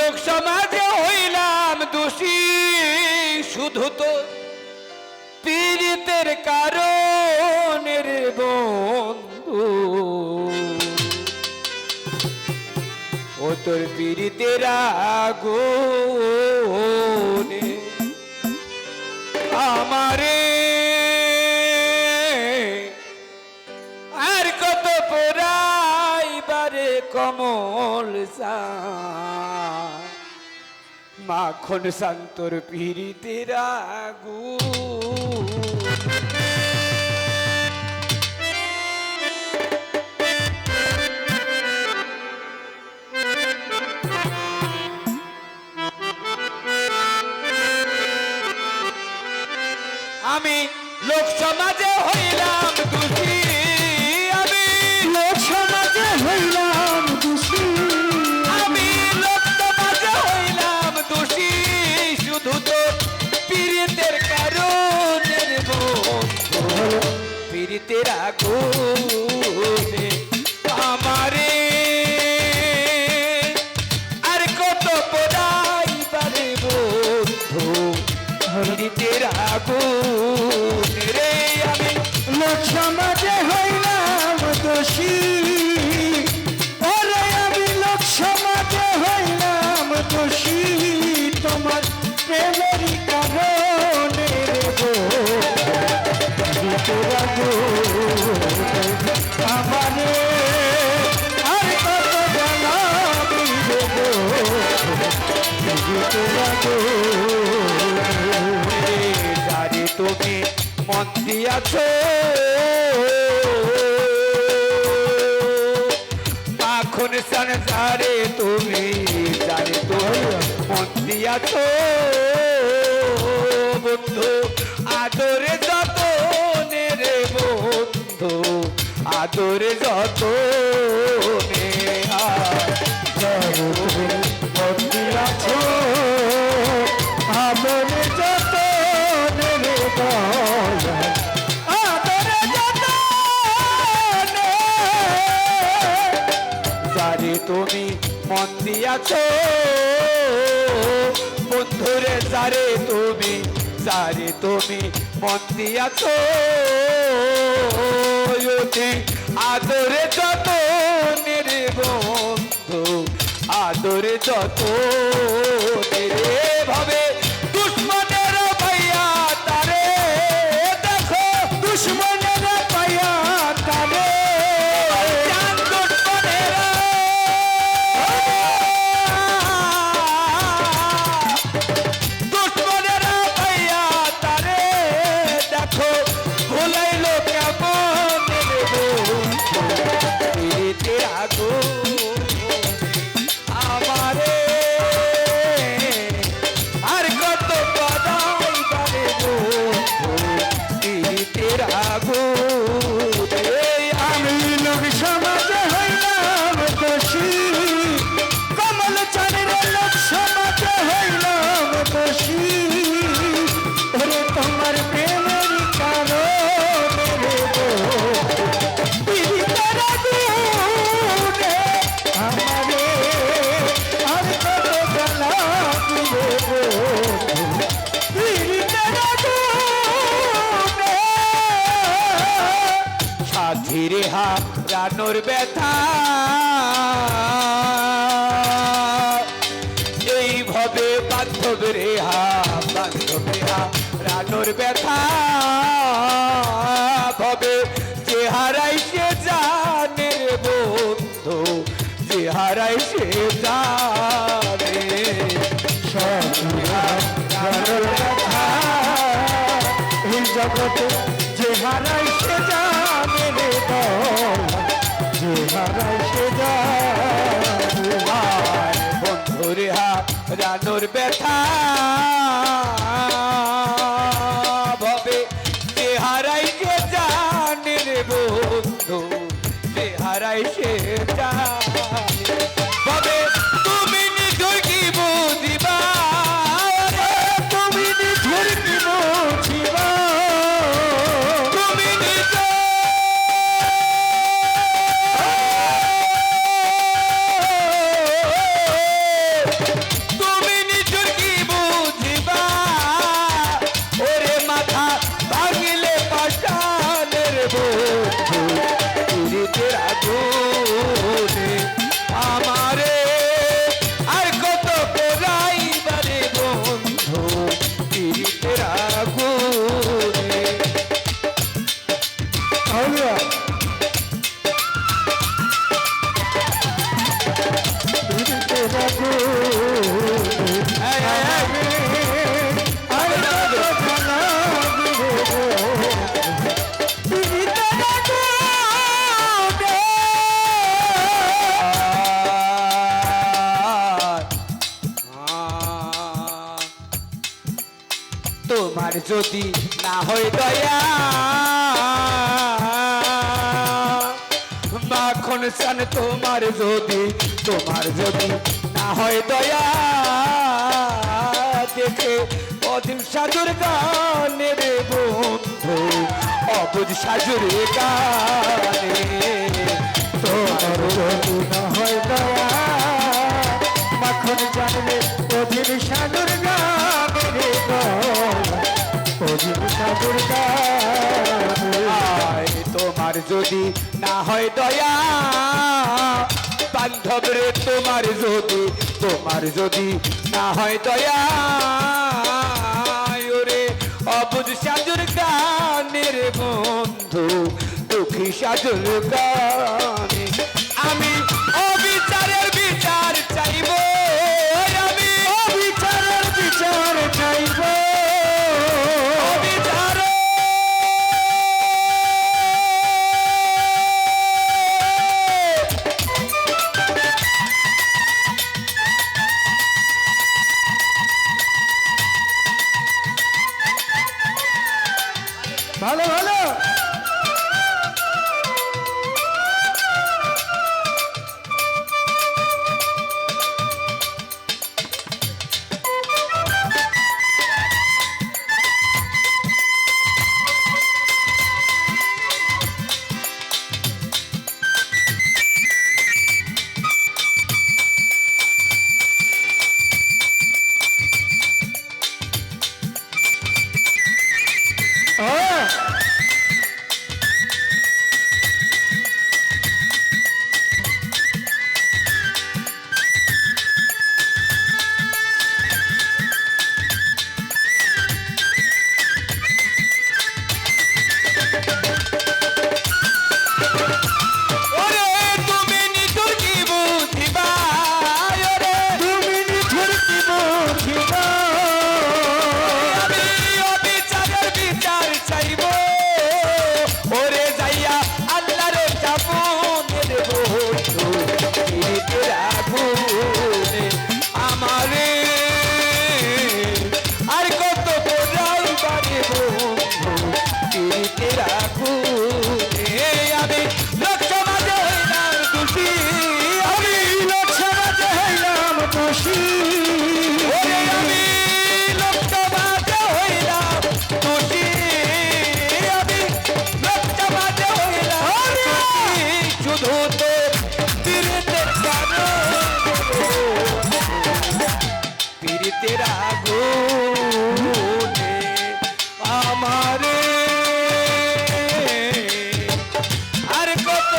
লোক সমাজে হইলাম দোষী শুধু তো পীড়িতের কারণে রে বন্ধু ও তোর পীড়িতের আগুনে আমারে আর কত পোড়াইবারে কমল মাখন শান্তর পীড়িতের আগুন আমি লোক সমাজে হইলাম দোষী আমি লোক সমাজে হইলাম দোষী আমি লোক সমাজে হইলাম দোষী শুধু তো পীড়িতের কারণে পীড়িতের আগুনে আমারে আর কত পোড়াইবারে বন্ধু পীড়িতের আগুন রে আমি লোক সমাজে হইলাম দোষী ওরে আমি লোক সমাজে হইলাম দোষী তোমার প্রেমেরই কারণে আমারে আর কত জানাবি যারে তুমি মন দিয়াছ মাখন সান যারে তুমি মন দিয়াছ বন্ধু আদরে যত রে বন্ধু আদরে যত আছো আমরে যত নেবে আমরে যত যারে তুমি মন দিয়াছ বন্ধুরে যারে তুমি মন দিয়াছ আদরে যত রে বন্ধু আদরে যত রে ভাবে দুশ্মনের পাইয়া তারে দেখো দুশ্মনের পাইয়া তারে জান দুশ্মনেরা দুশ্মনেরা পাইয়া তারে দেখো ভুলাইলো কেমন পীড়িতের আগুন আমারে আর কত পদাইবারে পীড়িতের আগুন আমি লোক সমাজে হইলাম দোষী কমল চাঁদের লোক সমাজে হইলাম দোষী ওরে তোমার প্রেমের কারণে পীড়িতের আগুনে আমারে আর কত জ্বালাবি পীড়িতের আগুনে সাথীরে হারানোর ব্যথা এইভাবে বান্ধবের হারানোর ব্যথা ভবে যে হারাই সে জানে রে বন্ধু যে হারাই সে জানে এই জগতে যে হারাই সে জানে রে যে হারাই সে জানে বন্ধুরে হারানোর ব্যথা ভবে যে হারাই সে জানে রে বন্ধু যে হারাই সে জানে ভবে তুমি নিধুর কি বুঝিবা তুমি নিধুর কি বুঝিবা তুমি নিধুর পীড়িতের আগুনে আমারে আর কত পোড়াইবারে বন্ধু পীড়িতের আগুনে। আউলিয়া পীড়িতের আগুনে এই, এই, এই, আর কত জ্বালাবি রে পীড়িতের আগুনে। তোমার যদি না হয় দয়া মাখন চান তোমার যদি না হয় দয়া দেখে অদিন সাজুর গানে রে বন্ধু অবুজ সাজুর গানে তোমার যদি না হয় দয়া মাখন জানলে অধীর সাগর গাবে রে অধীর সাগর গাবে। আয় তোমার যদি না হয় দয়া বান্ধব রে তোমার যদি না হয় দয়া ওরে অবুজ সাজুর গানের বন্ধু দুঃখী সাজুর গানে আমি অবিচারের বিচার চাইব আমি বিচারের বিচার চাইব অবিচার ভালো ভালো ওরে তুমি নিঠুর কি বুঝিবা ওরে তুমি নিঠুর কি বুঝিবা আমি অবিচারের বিচার চাইব ওরে যাইয়া আল্লাহর চাপনের বন্ধু পীড়িতের আগুনে আমারে আর কত পোড়াইবারে বন্ধু পীড়িতের আগুনে আমি লোক সমাজে হইলাম দোষী আমি লোক সমাজে হইলাম দোষী ওরে আমি লোক সমাজে হইলাম দোষী আমি লোক সমাজে হইলাম দোষী শুধু তো পীড়িতের কারণে পীড়িতের আগুনে আমারে আর কত